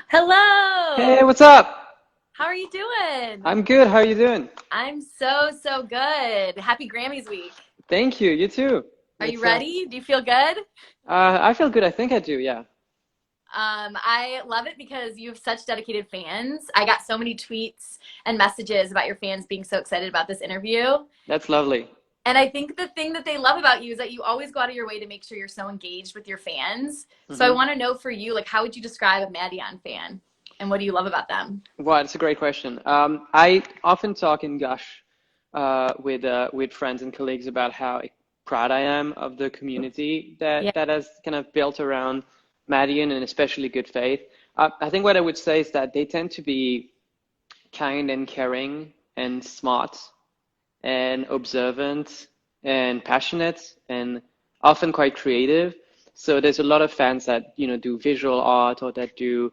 Hello. Hey, what's up? How are you doing? I'm good. How are you doing? I'm so good. Happy Grammys week. Thank you. You too. Are you It's ready? Do you feel good? I feel good. I think I do. Yeah. I love it because you have such dedicated fans. I got so many tweets and messages about your fans being so excited about this interview. That's lovely. And I think the thing that they love about you is that you always go out of your way to make sure you're so engaged with your fans. So I hmm want to know for you, like, how would you describe a Madeon fan? And what do you love about them? Well, it's a great question. I often talk and gush with friends and colleagues about how proud I am of the community Yeah. that has kind of built around Madeon and especially Good Faith. I think what I would say is that they tend to be kind and caring and smart and observant and passionate and often quite creative. So there's a lot of fans that, do visual art or that do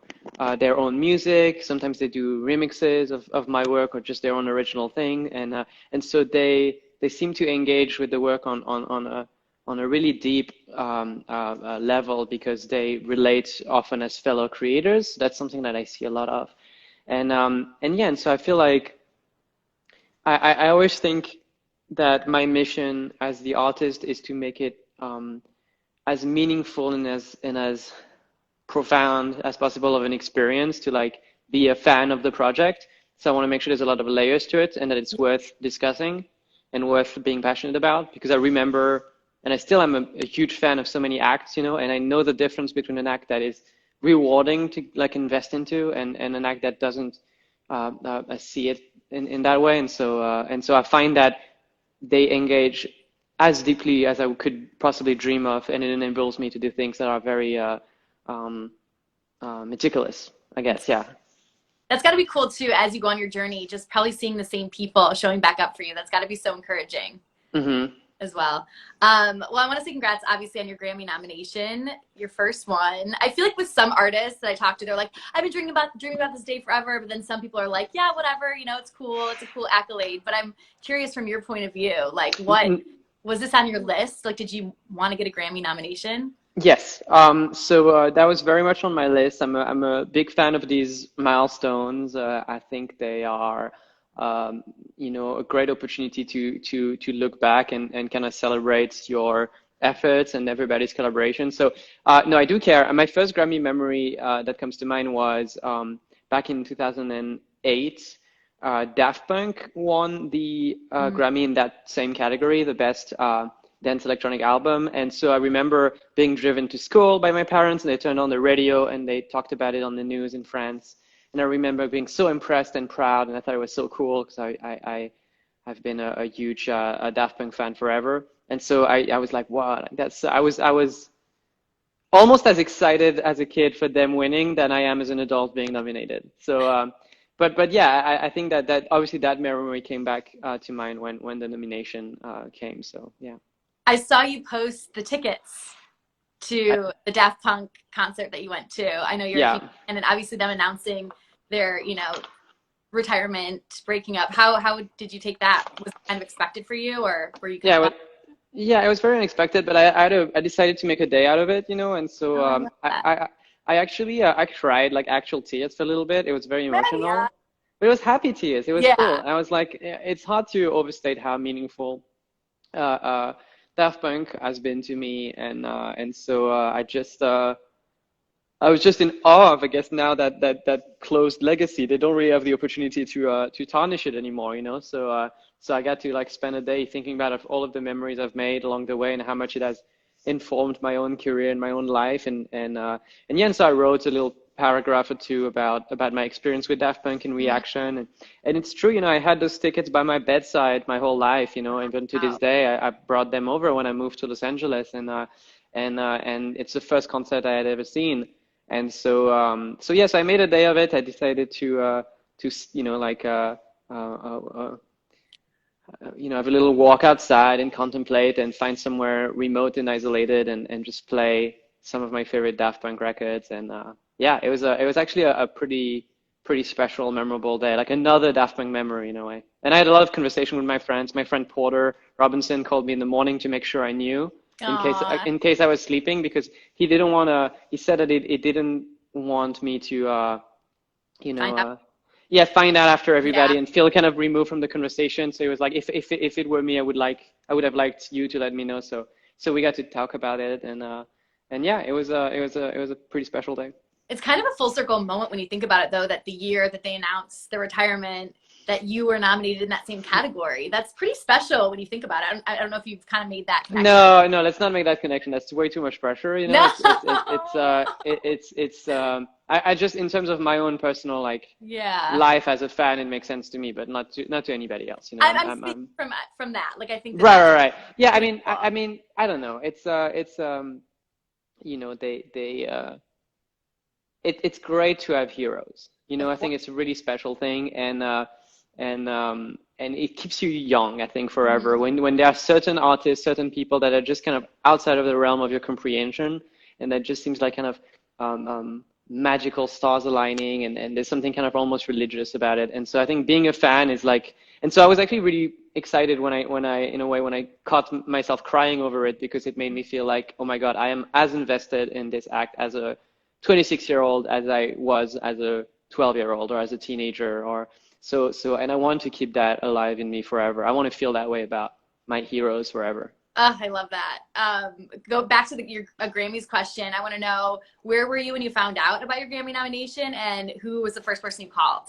their own music. Sometimes they do remixes of my work or just their own original thing. And so they seem to engage with the work on a really deep level because they relate often as fellow creators. That's something that I see a lot of. And yeah, and so I feel like I always think that my mission as the artist is to make it as meaningful and as profound as possible of an experience to like be a fan of the project. So I want to make sure there's a lot of layers to it and that it's worth discussing and worth being passionate about because I remember and I still am a huge fan of so many acts, and I know the difference between an act that is rewarding to like invest into and an act that doesn't see it in that way. And so I find that they engage as deeply as I could possibly dream of, and it enables me to do things that are very um, meticulous, I guess. Yeah. That's got to be cool too as you go on your journey, just probably seeing the same people showing back up for you. That's got to be so encouraging hmm as well. Well, I want to say congrats, obviously, on your Grammy nomination, your first one. I feel like with some artists that I talk to, they're like, I've been dreaming about this day forever. But then some people are like, yeah, whatever, it's cool. It's a cool accolade. But I'm curious from your point of view, like, what was this on your list? Like, did you want to get a Grammy nomination? Yes. So that was very much on my list. I'm a big fan of these milestones. I think they are, a great opportunity to look back and kind of celebrate your efforts and everybody's collaboration. So no, I do care. My first Grammy memory that comes to mind was back in 2008. Daft Punk won the Mm. Grammy in that same category, the best dance electronic album. And so I remember being driven to school by my parents, and they turned on the radio and they talked about it on the news in France. And I remember being so impressed and proud, and I thought it was so cool because I've been a huge a Daft Punk fan forever. And so I was like, wow, I was almost as excited as a kid for them winning than I am as an adult being nominated. So, but yeah, I think that obviously that memory came back to mind when the nomination came. So yeah. I saw you post the tickets I, to the Daft Punk concert that you went to. I know you're a huge yeah, fan, and obviously them announcing their, retirement, breaking up. How did you take that? Was it kind of expected for you, or were you kind yeah, of but yeah, it was very unexpected, but I decided to make a day out of it, and so oh, I love that. I actually I cried like actual tears for a little bit. It was very Yeah. emotional, but it was happy tears. It was cool. Yeah. I was like, it's hard to overstate how meaningful Daft Punk has been to me, and so I was just in awe of, I guess, now that closed legacy. They don't really have the opportunity to tarnish it anymore, So I got to like spend a day thinking about all of the memories I've made along the way and how much it has informed my own career and my own life. And yeah, and so I wrote a little paragraph or two about my experience with Daft Punk and Mm. Reaction. And it's true, I had those tickets by my bedside my whole life, even to this Wow. day. I brought them over when I moved to Los Angeles, and it's the first concert I had ever seen. And so yes, I made a day of it. I decided to like have a little walk outside and contemplate and find somewhere remote and isolated and just play some of my favorite Daft Punk records. And yeah, it was actually a pretty special, memorable day, like another Daft Punk memory in a way. And I had a lot of conversation with my friends. My friend Porter Robinson called me in the morning to make sure I knew in case Aw. in case I was sleeping because he didn't want to. He said that it didn't want me to, you Find know, out. yeah, find out after Yeah. everybody and feel kind of removed from the conversation. So it was like, if it were me, I would have liked you to let me know. So we got to talk about it, and yeah, it was a pretty special day. It's kind of a full circle moment when you think about it, though, that the year that they announced the retirement, that you were nominated in that same category. That's pretty special when you think about it. I don't know if you've kind of made that connection. No, no, let's not make that connection. That's way too much pressure. You know, No. I just, in terms of my own personal like Yeah. life as a fan, it makes sense to me, but not to anybody else. You know, I'm speaking from that. Like I think that right, that's right, right. Yeah, pretty I cool. mean, I don't know. It's it's great to have heroes. You know, Of I course. think it's a really special thing, and it keeps you young, I think, forever. Mhm. When there are certain artists, certain people that are just kind of outside of the realm of your comprehension, and that just seems like kind of magical stars aligning, and there's something kind of almost religious about it. And so I think being a fan is like, and so I was actually really excited when I in a way when I caught myself crying over it because it made me feel like, oh my God, I am as invested in this act as a 26-year-old as I was as a 12-year-old or as a teenager or and I want to keep that alive in me forever. I want to feel that way about my heroes forever. Oh, I love that. Go back to your Grammys question. I want to know, where were you when you found out about your Grammy nomination, and who was the first person you called?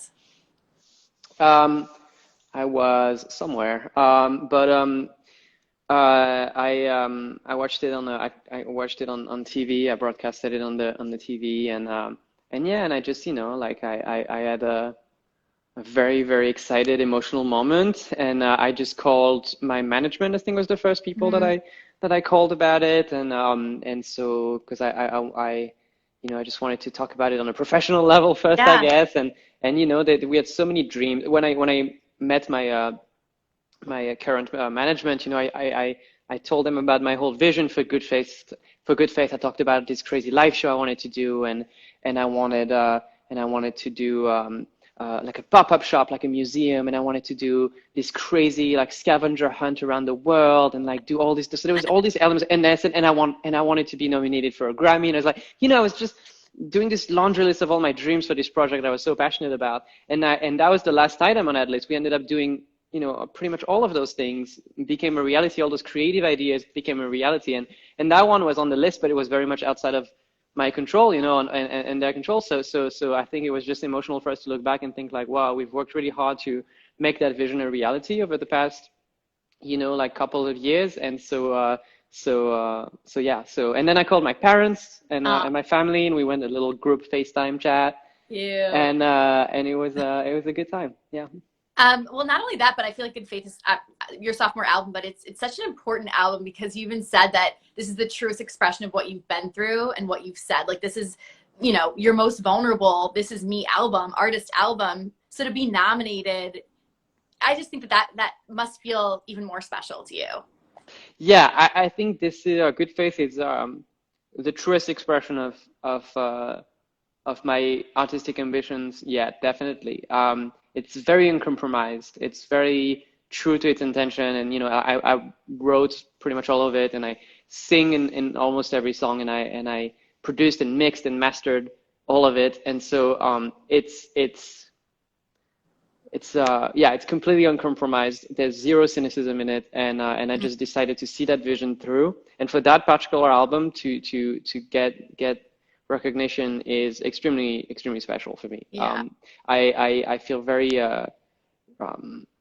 Um, I was somewhere, but I watched it on I watched it on TV. I broadcasted it on the TV, and yeah, and I just, like I had a very, very excited, emotional moment, and I just called my management. I think was the first people Mhm. that I called about it, and so because I just wanted to talk about it on a professional level first, I Yeah. guess, and that we had so many dreams. When I met my current management, I told them about my whole vision for Good Faith. For Good Faith, I talked about this crazy live show I wanted to do, and I wanted to do like a pop-up shop, like a museum, and I wanted to do this crazy like scavenger hunt around the world, and like do all this. So there was all these elements, and I said, and I wanted to be nominated for a Grammy, and I was like, I was just doing this laundry list of all my dreams for this project I was so passionate about, and that was the last item on that list. We ended up doing pretty much all of those things became a reality. All those creative ideas became a reality, and that one was on the list, but it was very much outside of my control, and their control. So I think it was just emotional for us to look back and think like, wow, we've worked really hard to make that vision a reality over the past, like couple of years. And so yeah. So and then I called my parents Oh, and my family, and we went a little group FaceTime chat, cute. and it was a good time. Yeah. Well, not only that, but I feel like Good Faith is your sophomore album, but it's such an important album because you even said that this is the truest expression of what you've been through and what you've said. Like this is, your most vulnerable. This is me album, artist album. So to be nominated, I just think that must feel even more special to you. Yeah, I think this is Good Faith is the truest expression of my artistic ambitions. Yeah, definitely. It's very uncompromised. It's very true to its intention, and I wrote pretty much all of it, and I sing in almost every song, and I produced and mixed and mastered all of it, and so it's completely uncompromised. There's zero cynicism in it, and I just decided to see that vision through. And for that particular album to get recognition is extremely special for me. Yeah. I feel very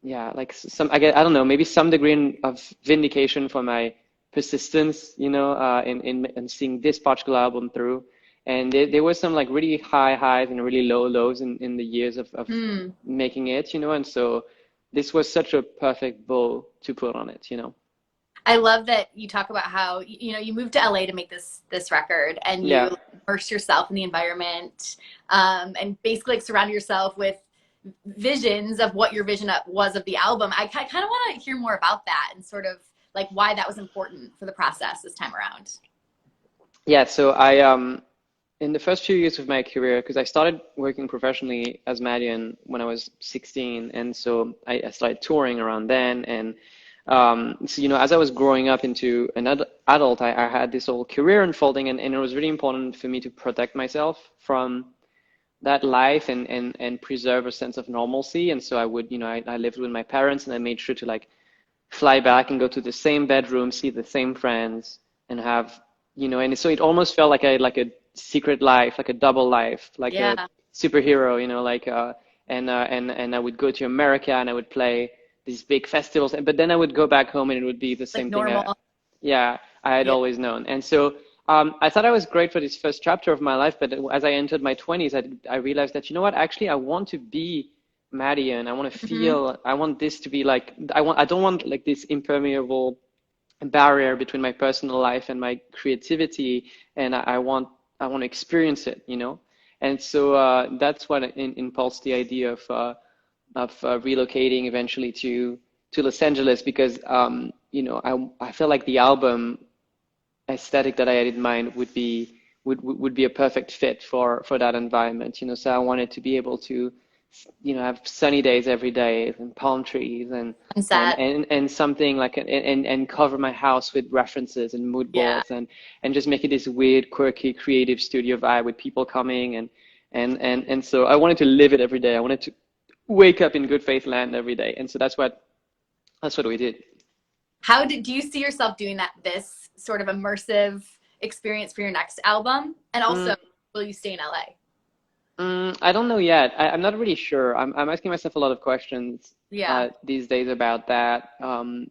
yeah, like I don't know, maybe some degree of vindication for my persistence, in seeing this particular album through. And there was some like really high highs and really low lows in the years of Hmm. making it, and so this was such a perfect bow to put on it, I love that you talk about how you moved to LA to make this record, and you Yeah. immerse yourself in the environment, and basically like, surround yourself with visions of what your vision was of the album. I kind of want to hear more about that and sort of like why that was important for the process this time around. Yeah, so in the first few years of my career, because I started working professionally as Madeon when I was 16, and so I started touring around then, and So, as I was growing up into an adult, I had this whole career unfolding, and it was really important for me to protect myself from that life and preserve a sense of normalcy. And so I would, I lived with my parents, and I made sure to like fly back and go to the same bedroom, see the same friends, and have, and so it almost felt like a secret life, like a double life, like a Yeah. superhero, and I would go to America and I would play these big festivals, but then I would go back home and it would be the Like same thing normal. yeah, I had Yeah. always known. And so I thought I was great for this first chapter of my life, but as I entered my 20s, I realized that, what, actually, I want to be Madeon. I want to Hmm. feel, I want this to be like, I don't want like this impermeable barrier between my personal life and my creativity, and I want to experience it. And so that's what impulsed the idea of relocating eventually to Los Angeles because I feel like the album aesthetic that I had in mind would be a perfect fit for that environment. So I wanted to be able to have sunny days every day and palm trees Sunset. and something like and cover my house with references and mood Yeah. boards and just make it this weird, quirky, creative studio vibe with people coming and so I wanted to live it every day. I wanted to wake up in good faith land every day. And so that's what we did. Do you see yourself doing this sort of immersive experience for your next album? And Mm, also, will you stay in LA? I don't know yet. I'm not really sure. I'm asking myself a lot of questions Yeah. these days about that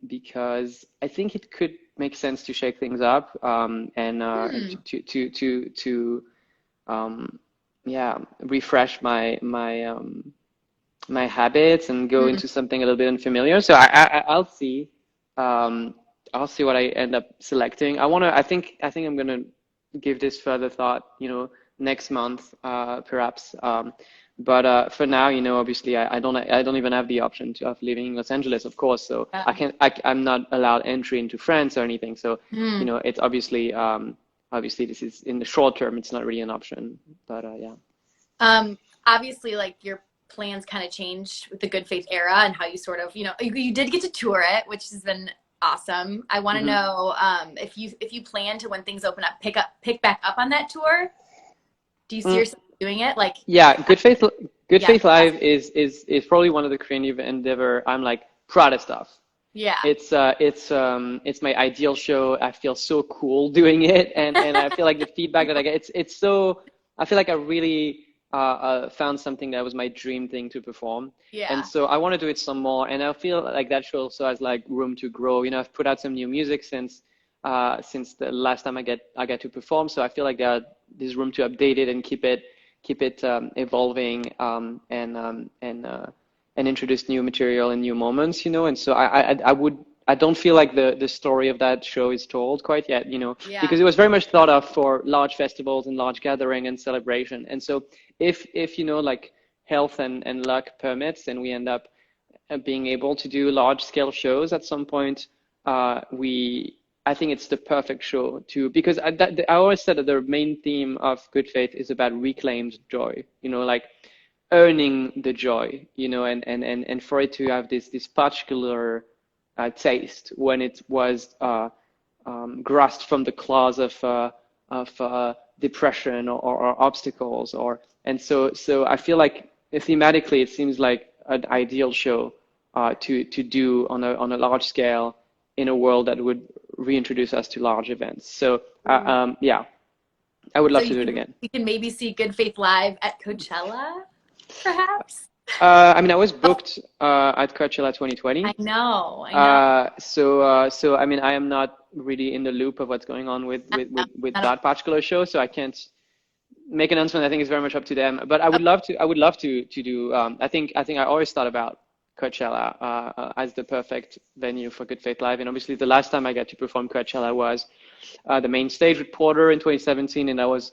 because I think it could make sense to shake things up and Hmm. to um, yeah, refresh my habits and go Hmm. into something a little bit unfamiliar. So um, I'll see what I end up selecting. I think I'm gonna give this further thought, next month, perhaps. But for now, obviously, I don't even have the option of living in Los Angeles, of course. So I Yeah. can't, I'm not allowed entry into France or anything. So, Hmm. it's obviously this is in the short term, it's not really an option. But yeah. Um, Obviously, like your plans kind of changed with the Good Faith era and how you sort of, you did get to tour it, which has been awesome. I want to hmm know if you plan to, when things open up, pick back up on that tour. Do you see Mm, yourself doing it? Like, yeah, Good yeah, Faith Live is probably one of the creative endeavor I'm like proudest of. yeah. It's my ideal show. I feel so cool doing it, and I feel like the feedback that I get, it's so. I feel like I really found something that was my dream thing to perform, and Yeah. so I want to do it some more. And I feel like that show also has like room to grow. I've put out some new music since the last time I get to perform, so I feel like there's room to update it and keep it evolving and introduce new material and new moments. And so I don't feel like the story of that show is told quite yet, Yeah. because it was very much thought of for large festivals and large gathering and celebration. And so if like health and luck permits and we end up being able to do large scale shows at some point, we I think it's the perfect show to because I always said that the main theme of Good Faith is about reclaimed joy, like earning the joy, and for it to have this particular taste when it was grasped from the claws of depression or obstacles and so I feel like thematically it seems like an ideal show to do on a large scale in a world that would reintroduce us to large events. So Ooh. yeah, I would So love to do it again. we can maybe see Good Faith live at Coachella, perhaps. I mean, I was booked at Coachella I 2020. know, I know. So I mean, I am not really in the loop of what's going on with with I with, with don't- that particular show, so I can't make an announcement. I think it's very much up to them. But I would love to. I would love to do. I think I always thought about Coachella as the perfect venue for Good Faith Live. And obviously, the last time I got to perform Coachella was the main stage with Porter in 2017, and that was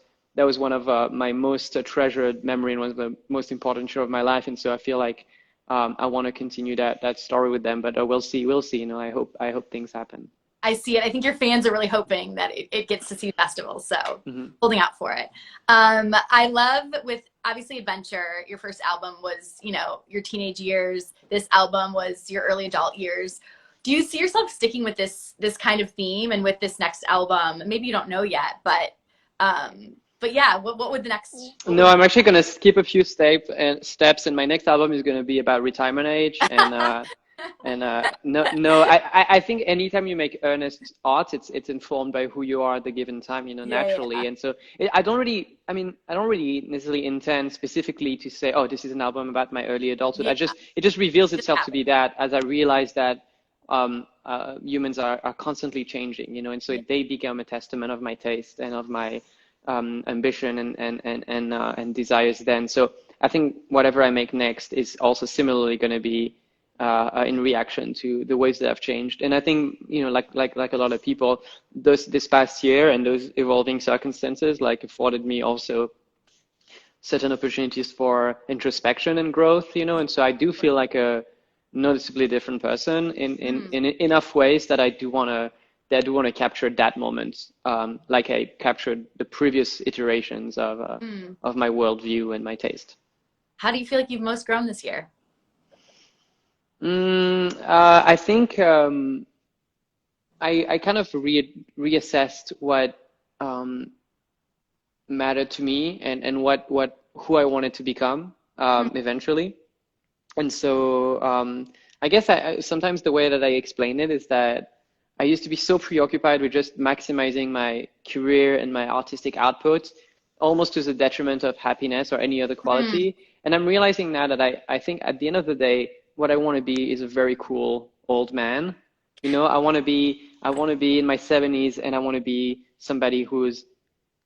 one of my most treasured memory and one of the most important show of my life. And so I feel like I want to continue that story with them. But we'll see. I hope things happen. I see it. I think your fans are really hoping that it gets to see festivals, so hmm holding out for it. I love with obviously Adventure, your first album was, your teenage years. This album was your early adult years. Do you see yourself sticking with this kind of theme and with this next album? Maybe you don't know yet, but yeah, what would the next? What No, would I'm actually gonna skip a few steps, and my next album is gonna be about retirement age, no, I think anytime you make earnest art, it's informed by who you are at the given time, yeah, naturally. And so I don't really necessarily intend specifically to say, oh, this is an album about my early adulthood. yeah, It just reveals just itself to happen. be that as I realize that humans are constantly changing, and so Yeah. they become a testament of my taste and of my ambition and desires then. So I think whatever I make next is also similarly going to be in reaction to the ways that I've changed. And I think, like a lot of people, this past year and those evolving circumstances like afforded me also certain opportunities for introspection and growth, and so I do feel like a noticeably different person Mm. in enough ways that I do want to capture that moment, like I captured the previous iterations Mm. of my worldview and my taste. How do you feel like you've most grown this year? I think I kind of reassessed what um, mattered to me and what who I wanted to become Mm. eventually. And so I guess sometimes the way that I explain it is that I used to be so preoccupied with just maximizing my career and my artistic output, almost to the detriment of happiness or any other Mm. quality. And I'm realizing now that I think at the end of the day, what I want to be is a very cool old man. I want to be in my 70s and I want to be somebody who's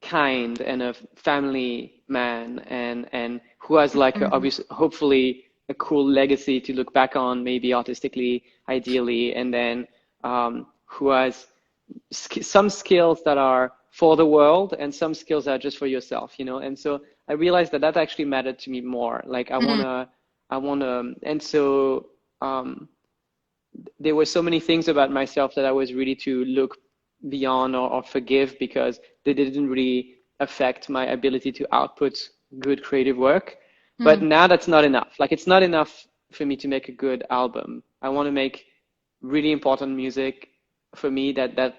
kind and a family man and who has like Mm. obviously hopefully a cool legacy to look back on, maybe artistically, ideally, and then who has some skills that are for the world and some skills that are just for yourself, And so I realized that that actually mattered to me more. Like Mm. I wanna, and so there were so many things about myself that I was ready to look beyond or forgive because they didn't really affect my ability to output good creative work. But Mm. now that's not enough. Like it's not enough for me to make a good album. I want to make really important music for me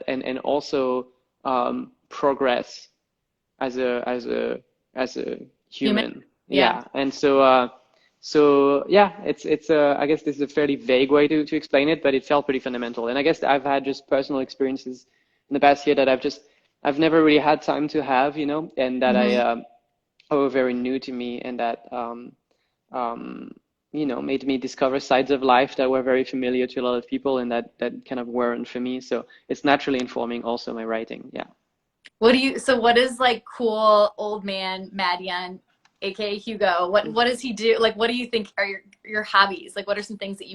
and also progress as a Human. human. Yeah. Yeah. And so yeah, it's I guess this is a fairly vague way to explain it, but it felt pretty fundamental. And I guess I've had just personal experiences in the past year that I've never really had time to have, and that Hmm. were very new to me and that um, made me discover sides of life that were very familiar to a lot of people and that kind of weren't for me. So it's naturally informing also my writing. Yeah. So what is like cool old man Madeon, aka Hugo? What does he do? Like, what do you think are your hobbies? Like, what are some things that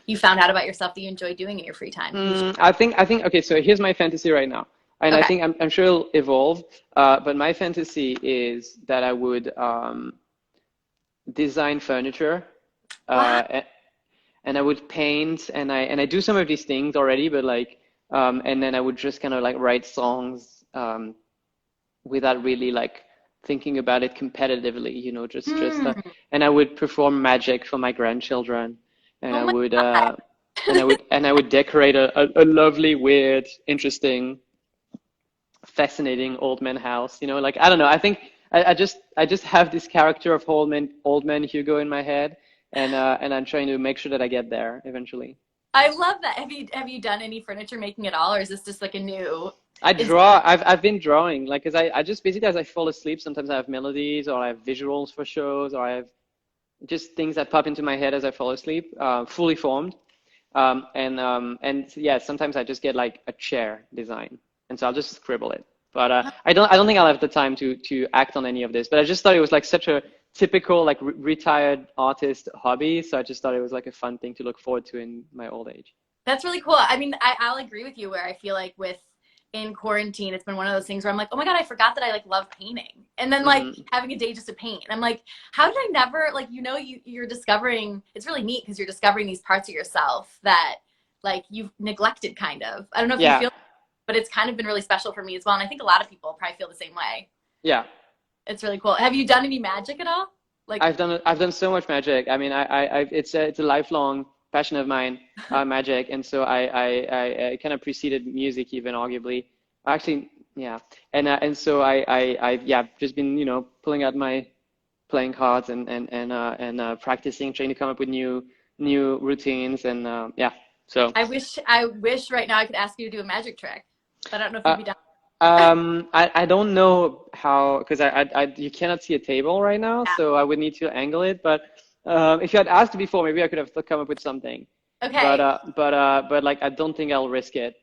you found out about yourself that you enjoy doing in your free time? I think okay. So here's my fantasy right now, and I Okay. think I'm sure it'll evolve. But my fantasy is that I would design furniture, Wow. uh, and I would paint, and I do some of these things already, but like, and then I would just kind of like write songs without really like thinking about it competitively, Hmm. and I would perform magic for my grandchildren, and Oh my God. I would decorate a lovely, weird, interesting, fascinating old man house. Like I don't know. I think I just have this character of old man Hugo in my head, and I'm trying to make sure that I get there eventually. I love that. Have you done any furniture making at all, or is this just like a new? I Is draw. I've been drawing, like, cause I just basically as I fall asleep, sometimes I have melodies or I have visuals for shows or I have just things that pop into my head as I fall asleep, fully formed. And yeah, sometimes I just get like a chair design, and so I'll just scribble it. But I don't think I'll have the time to act on any of this. But I just thought it was like such a typical like retired artist hobby, so I just thought it was like a fun thing to look forward to in my old age. That's really cool. I mean, I'll agree with you where I feel like with in quarantine, it's been one of those things where I'm like, oh my God, I forgot that I like love painting. And then like Hmm. having a day just to paint. And I'm like, how did I never like, you're discovering, it's really neat because you're discovering these parts of yourself that like you've neglected kind of. I don't know if you Yeah, feel, but it's kind of been really special for me as well. And I think a lot of people probably feel the same way. yeah. It's really cool. Have you done any magic at all? Like, I've done so much magic. I mean, it's a lifelong passion of mine, magic, and so I kind of preceded music even arguably. Actually, yeah, and so I yeah just been pulling out my playing cards and practicing, trying to come up with new routines and yeah. So I wish right now I could ask you to do a magic trick, but I don't know if you'd uh, be down. I don't know how because you cannot see a table right now, Yeah. so I would need to angle it. But if you had asked before, maybe I could have come up with something. But Okay. like I don't think I'll risk it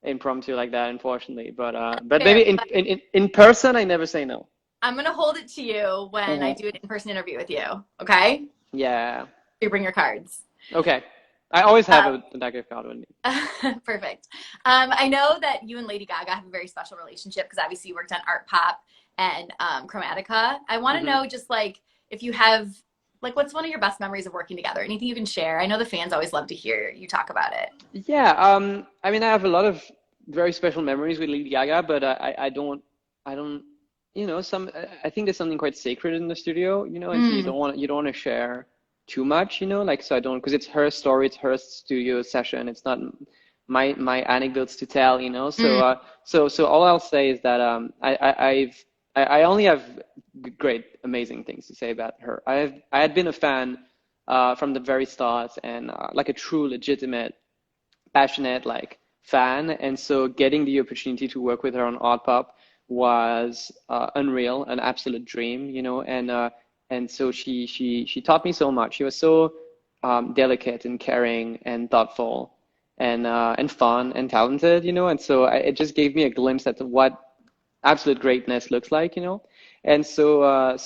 impromptu like that, unfortunately. But maybe Fair. in person, I never say no. I'm gonna hold it to you when I Uh-huh. do an in-person interview with you. Okay? Yeah. You bring your cards. Okay. I always have Um, a deck of cards with me. perfect. I know that you and Lady Gaga have a very special relationship because obviously you worked on Art Pop and Chromatica. I want to Hmm. know just like if you have like what's one of your best memories of working together? Anything you can share? I know the fans always love to hear you talk about it. Yeah. I mean, I have a lot of very special memories with Lady Gaga, but I don't, I think there's something quite sacred in the studio, and so Mm, you don't want to share too much, like, so I don't, because it's her story, it's her studio session, it's not my anecdotes to tell, so mm. so all I'll say is that I only have great, amazing things to say about her. I had been a fan from the very start and like a true, legitimate, passionate like fan, and so getting the opportunity to work with her on Art Pop was unreal, an absolute dream, and so she taught me so much. She was so delicate and caring and thoughtful and fun and talented, and so it just gave me a glimpse at what absolute greatness looks like, And so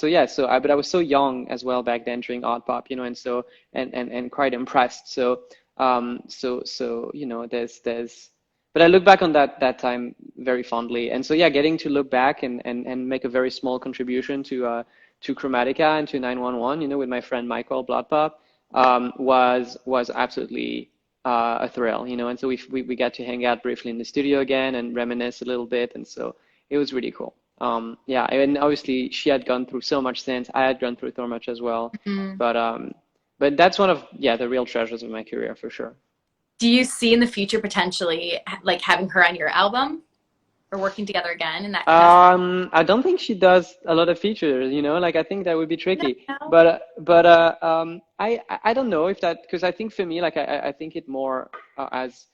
yeah, but I was so young as well back then during Art Pop, and so and quite impressed. So but I look back on that time very fondly. And so yeah, getting to look back and make a very small contribution to Chromatica and to 911, with my friend Michael Bloodpop, was absolutely a thrill, And so we got to hang out briefly in the studio again and reminisce a little bit, and so it was really cool. Yeah, and obviously she had gone through so much since I had gone through so much as well, Mm. but um, but that's one of the real treasures of my career for sure. Do you see in the future potentially like having her on your album or working together again in that capacity? I don't think she does a lot of features, Like I think that would be No, tricky. no. I don't know if that because I think for me, like I think it more as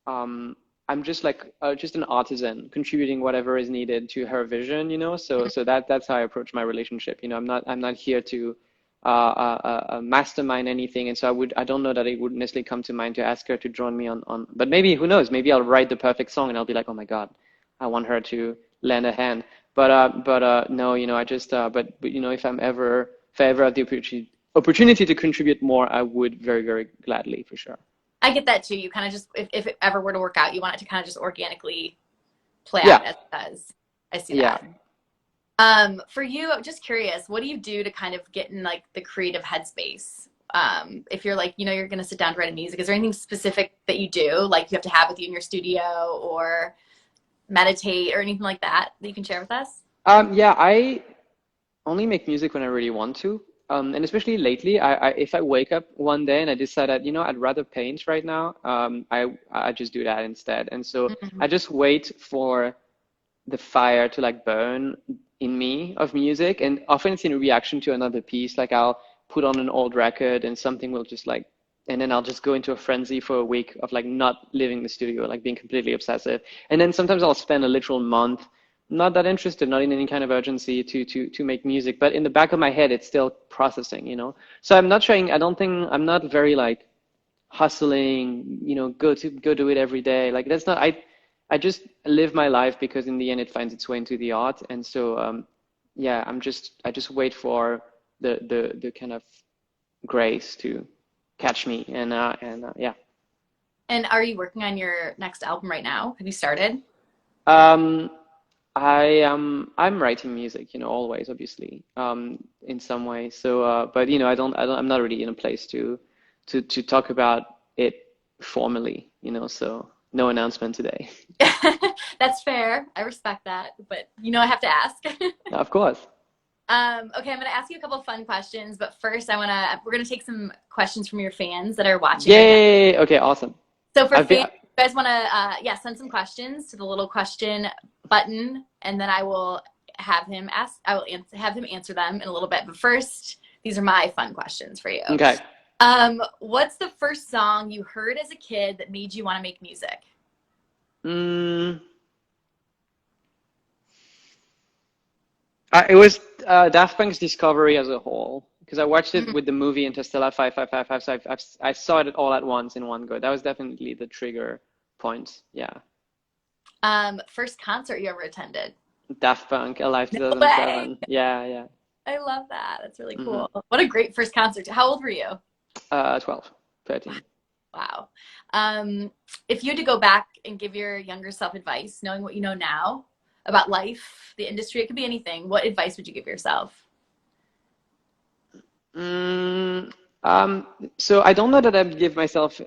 I'm just like just an artisan contributing whatever is needed to her vision, So that's how I approach my relationship. I'm not here to mastermind anything, and so I don't know that it would necessarily come to mind to ask her to join me on. But maybe who knows? Maybe I'll write the perfect song and I'll be like, oh my God, I want her to lend a hand. But no, I just but if I ever have the opportunity to contribute more, I would very, very gladly for sure. I get that too. You kind of just, if it ever were to work out, you want it to kind of just organically play Yeah, out as it does. I see yeah. that. For you, I'm just curious, what do you do to kind of get in like the creative headspace? If you're like, you're going to sit down to write music, is there anything specific that you do, like you have to have with you in your studio or meditate or anything like that that you can share with us? Yeah, I only make music when I really want to. And especially lately, if I wake up one day and I decide that, I'd rather paint right now, I just do that instead. And so Mhm. I just wait for the fire to like burn in me of music. And often it's in reaction to another piece. Like I'll put on an old record and something will just like, and then I'll just go into a frenzy for a week of like not leaving the studio, like being completely obsessive. And then sometimes I'll spend a literal month not that interested, not in any kind of urgency to make music, but in the back of my head, it's still processing, So I'm not trying, I don't think I'm not very like hustling, go do it every day. Like that's not, I just live my life because in the end it finds its way into the art. And so, yeah, I just wait for the kind of grace to catch me and yeah. And are you working on your next album right now? Have you started? Um, I'm writing music, always, obviously, in some way. So, but I'm not really in a place to talk about it formally, so no announcement today. That's fair. I respect that, but I have to ask. Of course. Okay, I'm gonna ask you a couple of fun questions, but first we're gonna take some questions from your fans that are watching right now. Yay! Okay, awesome. So for I've been fans, you guys wanna send some questions to the little question button, and then have him answer them in a little bit. But first, these are my fun questions for you. okay. What's the first song you heard as a kid that made you want to make music? Mm, it was Daft Punk's Discovery as a whole because I watched it Mhm. with the movie Interstellar 5555, so I saw it all at once in one go. That was definitely the trigger point. Yeah. First concert you ever attended? Daft Punk, Alive No way. 2007. Yeah, yeah. I love that. That's really hmm cool. What a great first concert. How old were you? 12, 13. Wow. If you had to go back and give your younger self advice, knowing what you know now about life, the industry, it could be anything, what advice would you give yourself? Mm, um, so I don't know that I'd give myself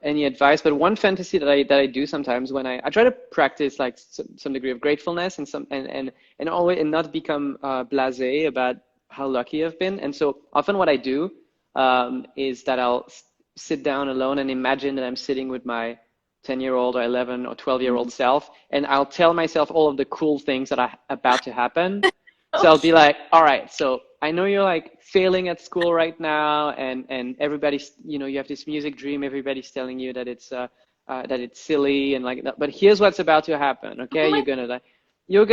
any advice, but one fantasy that I do sometimes when I try to practice like some degree of gratefulness and always and not become blasé about how lucky I've been. And so often what I do is that I'll sit down alone and imagine that I'm sitting with my 10-year-old or 11 or 12-year-old self, and I'll tell myself all of the cool things that are about to happen. So I'll be like, all right, so I know you're like failing at school right now, and everybody's, you have this music dream. Everybody's telling you that it's silly and like that. But here's what's about to happen. Oh Okay, my, you're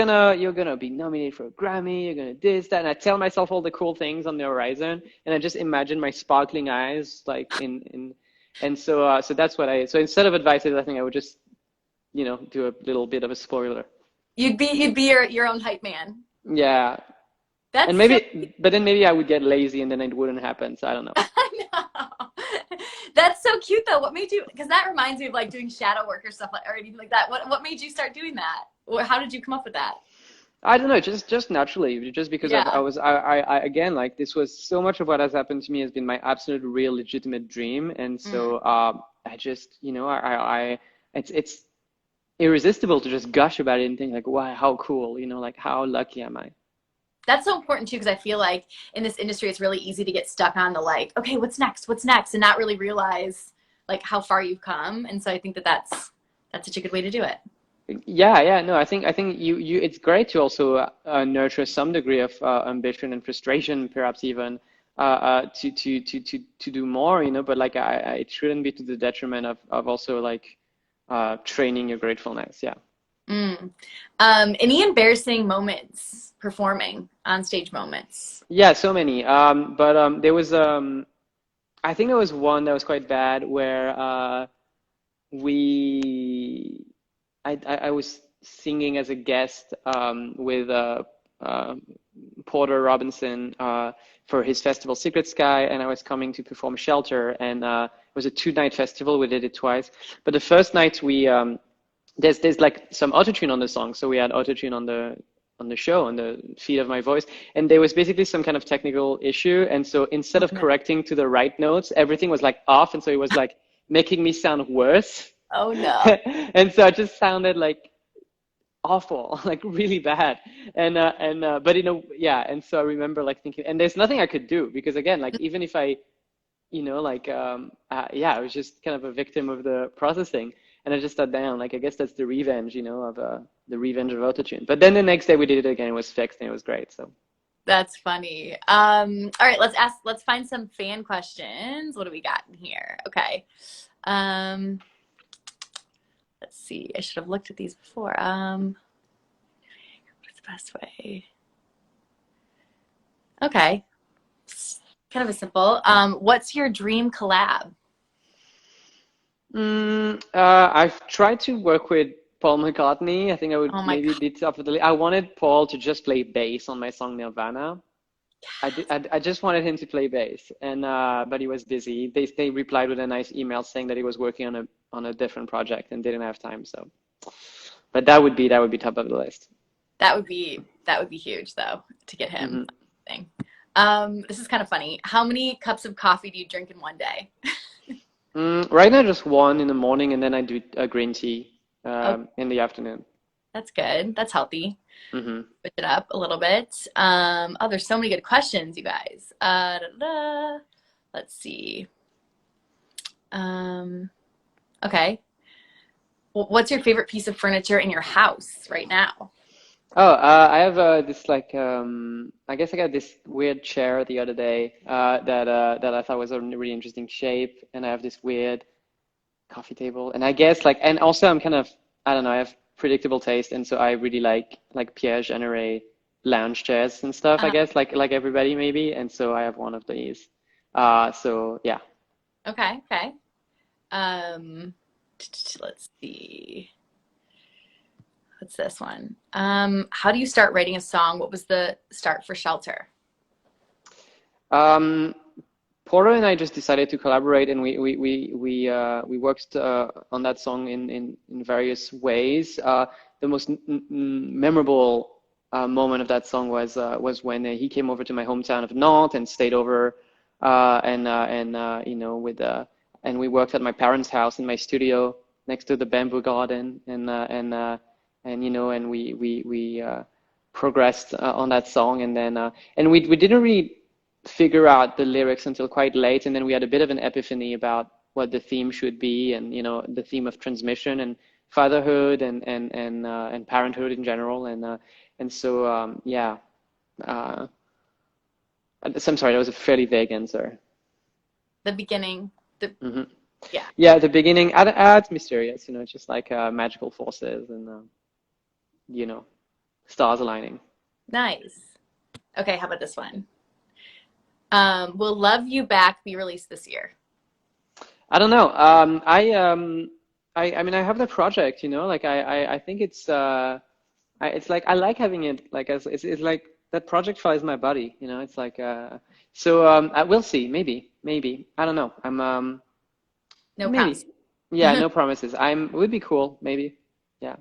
gonna be nominated for a Grammy. You're gonna this that, and I tell myself all the cool things on the horizon, and I just imagine my sparkling eyes like and so that's what so instead of advices, I think I would just do a little bit of a spoiler. you'd be your own hype man. Yeah. And That's so but then maybe I would get lazy and then it wouldn't happen. So I don't know. I know. That's so cute though. What made you? Because that reminds me of like doing shadow work or stuff like or anything like that. What made you start doing that? Or how did you come up with that? I don't know, just naturally, just because I Yeah. was I again like this was so much of what has happened to me has been my absolute real legitimate dream, and Mm. so I just it's irresistible to just gush about it and think like wow how cool, like how lucky am I? That's so important too because I feel like in this industry it's really easy to get stuck on the like, okay, what's next, and not really realize like how far you've come. And so I think that that's such a good way to do it. Yeah, yeah, no, I think it's great to also nurture some degree of ambition and frustration, perhaps even to do more, but like it shouldn't be to the detriment of also like training your gratefulness. Yeah. Mm. Any embarrassing moments performing on stage moments? Yeah, so many. But there was I think there was one that was quite bad where we I was singing as a guest with uh, Porter Robinson for his festival Secret Sky, and I was coming to perform Shelter, and it was a two-night festival. We did it twice, but the first night we there's like some autotune on the song, so we had autotune on the show, on the feed of my voice, and there was basically some kind of technical issue, and so instead Oh, of no. correcting to the right notes, everything was like off, and so it was like making me sound worse. Oh no. And so I just sounded like awful, like really bad. But yeah. And so I remember like thinking, and there's nothing I could do because again, like even if I, yeah, I was just kind of a victim of the processing. And I just thought, damn, like I guess that's the revenge, of the revenge of autotune. But then the next day we did it again, it was fixed and it was great. So That's funny. All right, let's find some fan questions. What do we got in here? Okay. Um, let's see. I should have looked at these before. What's the best way? Okay. Kind of a simple. What's your dream collab? I've tried to work with Paul McCartney. I think I would Oh my maybe God. be top of the list. I wanted Paul to just play bass on my song Nirvana. I just wanted him to play bass, and but he was busy. They replied with a nice email saying that he was working on a different project and didn't have time. So, but that would be top of the list. That would be huge though to get him. hmm Thing. This is kind of funny. How many cups of coffee do you drink in one day? right now, just one in the morning, and then I do a green tea Oh, in the afternoon. That's good. That's healthy. Hmm. Switch it up a little bit. Oh, there's so many good questions, you guys. Let's see. Um, okay. What's your favorite piece of furniture in your house right now? Oh, I have this like I guess I got this weird chair the other day that I thought was a really interesting shape, and I have this weird coffee table, and I guess like, and also I'm kind of, I don't know, I have predictable taste, and so I really like Pierre Jeanneret lounge chairs and stuff, I Uh, guess, like everybody maybe, and so I have one of these. So yeah. okay, okay. Um, let's see. What's this one? How do you start writing a song? What was the start for Shelter? Um, Porter and I just decided to collaborate, and we worked on that song in various ways. The most memorable moment of that song was when he came over to my hometown of Nantes and stayed over, and you know, and we worked at my parents' house in my studio next to the bamboo garden, and you know, and we progressed on that song, and we didn't really figure out the lyrics until quite late, and then we had a bit of an epiphany about what the theme should be, and you know, the theme of transmission and fatherhood and parenthood in general, and so yeah. Uh, so I'm sorry, that was a fairly vague answer. The beginning. The Hmm. Yeah, Yeah, at the beginning, it's mysterious, you know, it's just like magical forces and you know, stars aligning. nice. Okay, how about this one? Will Love You Back be released this year? I don't know. I mean, I have the project, you know, like I think it's like I like having it like as it's like that project file is my buddy, you know. It's like so I will see, maybe I don't know. No promise. Maybe, yeah, no promises. It would be cool, maybe, yeah.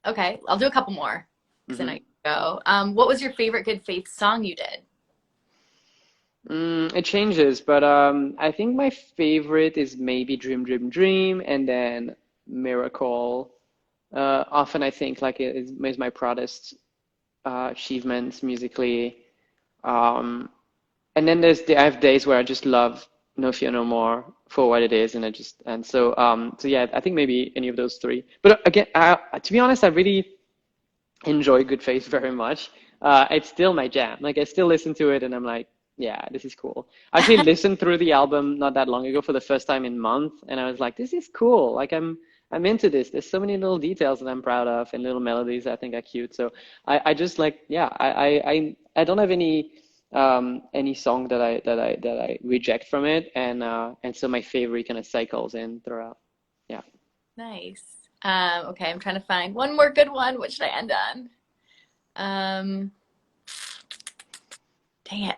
Okay, I'll do a couple more because I know Hmm. you go. What was your favorite Good Faith song you did? It changes, but I think my favorite is maybe Dream Dream Dream, and then Miracle. Often I think like is my proudest achievements musically. Um, and then I have days where I just love No Fear No More for what it is, and so yeah, I think maybe any of those three. But again, to be honest, I really enjoy Good Faith very much. It's still my jam. Like I still listen to it, and I'm like, yeah, this is cool. I actually listened through the album not that long ago for the first time in months, and I was like, this is cool. Like I'm into this. There's so many little details that I'm proud of, and little melodies I think are cute. So I just like, yeah, I don't have any song that I reject from it, and so my favorite kind of cycles in throughout. Yeah. Nice. Okay, I'm trying to find one more good one. What should I end on? Um, Dang it.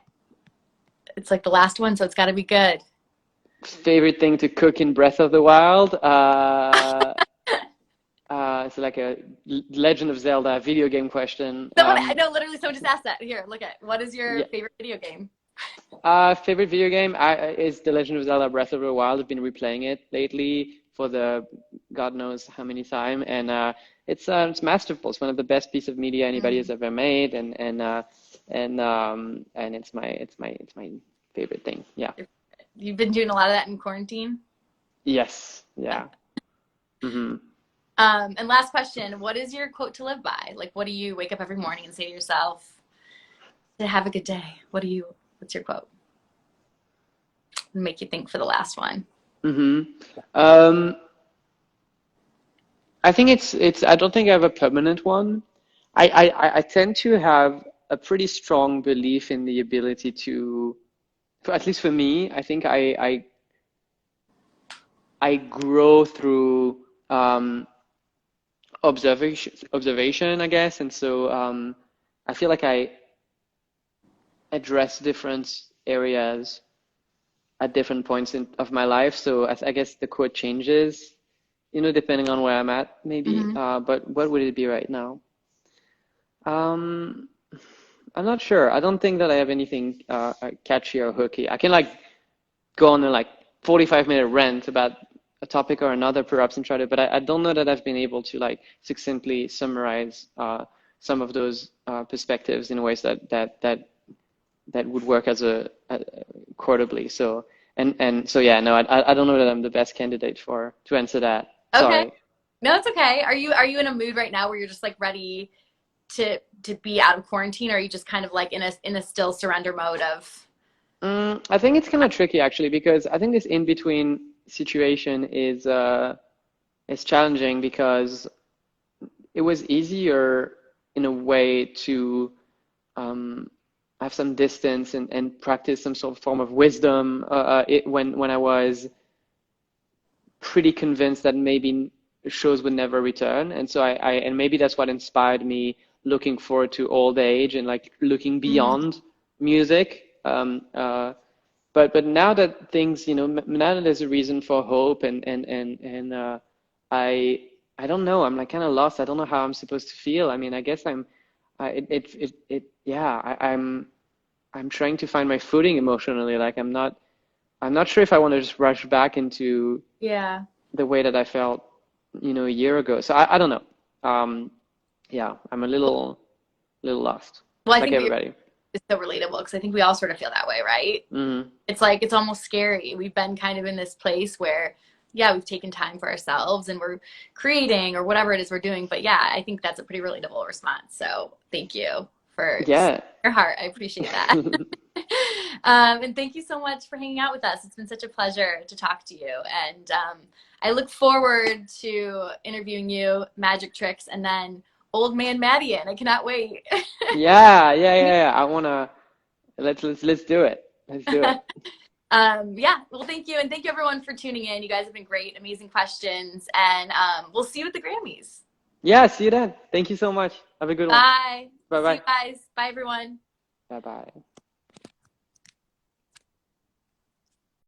It's like the last one, so it's got to be good. Favorite thing to cook in Breath of the Wild? It's like a Legend of Zelda video game question. Someone, I know, literally, someone just asked that. Here, look at what is your Yeah. favorite video game? Favorite video game is The Legend of Zelda Breath of the Wild. I've been replaying it lately for the God knows how many time, and it's masterful. It's one of the best piece of media anybody Mm. has ever made, and it's my favorite thing. Yeah. You've been doing a lot of that in quarantine. Yes. Yeah. Hmm. And last question, what is your quote to live by? Like, what do you wake up every morning and say to yourself to have a good day? What's your quote? Make you think for the last one. Hmm. Um, I think I don't think I have a permanent one. I tend to have a pretty strong belief in the ability to, at least for me, I think I grow through observation, I guess, and so I feel like I address different areas at different points of my life. So I guess the quote changes, you know, depending on where I'm at, maybe. Hmm. But what would it be right now? Um, I'm not sure. I don't think that I have anything catchy or hooky. I can like go on a like 45-minute rant about a topic or another perhaps and try to, but I don't know that I've been able to like succinctly summarize some of those perspectives in ways that would work as a quotably. So and so yeah, no, I don't know that I'm the best candidate for to answer that. Okay. Sorry. No, it's okay. Are you in a mood right now where you're just like ready to be out of quarantine, or are you just kind of like in a still surrender mode of I think it's kind of tricky actually because I think this in between situation is challenging because it was easier in a way to have some distance and practice some sort of form of wisdom when I was pretty convinced that maybe shows would never return. And so and maybe that's what inspired me looking forward to old age and like looking mm, beyond music. But now that things, now that there's a reason for hope and I don't know, I'm like kind of lost. I don't know how I'm supposed to feel. I mean, I guess yeah, I'm trying to find my footing emotionally. Like I'm not sure if I want to just rush back into yeah. the way that I felt, a year ago. So I don't know. Yeah, I'm a little lost, Well, I like think we everybody. it's so relatable because I think we all sort of feel that way, right? Hmm. It's like it's almost scary. We've been kind of in this place where, yeah, we've taken time for ourselves and we're creating or whatever it is we're doing. But yeah, I think that's a pretty relatable response. So thank you for Yeah. your heart. I appreciate that. And thank you so much for hanging out with us. It's been such a pleasure to talk to you. And I look forward to interviewing you, Magic Tricks, and then Old Man Madeon. I cannot wait. Yeah. I wanna let's do it. Let's do it. Yeah, well, thank you. And thank you everyone for tuning in. You guys have been great, amazing questions. And we'll see you at the Grammys. Yeah, see you then. Thank you so much. Have a good one. Bye. Bye See you bye. guys. Bye, everyone. Bye bye.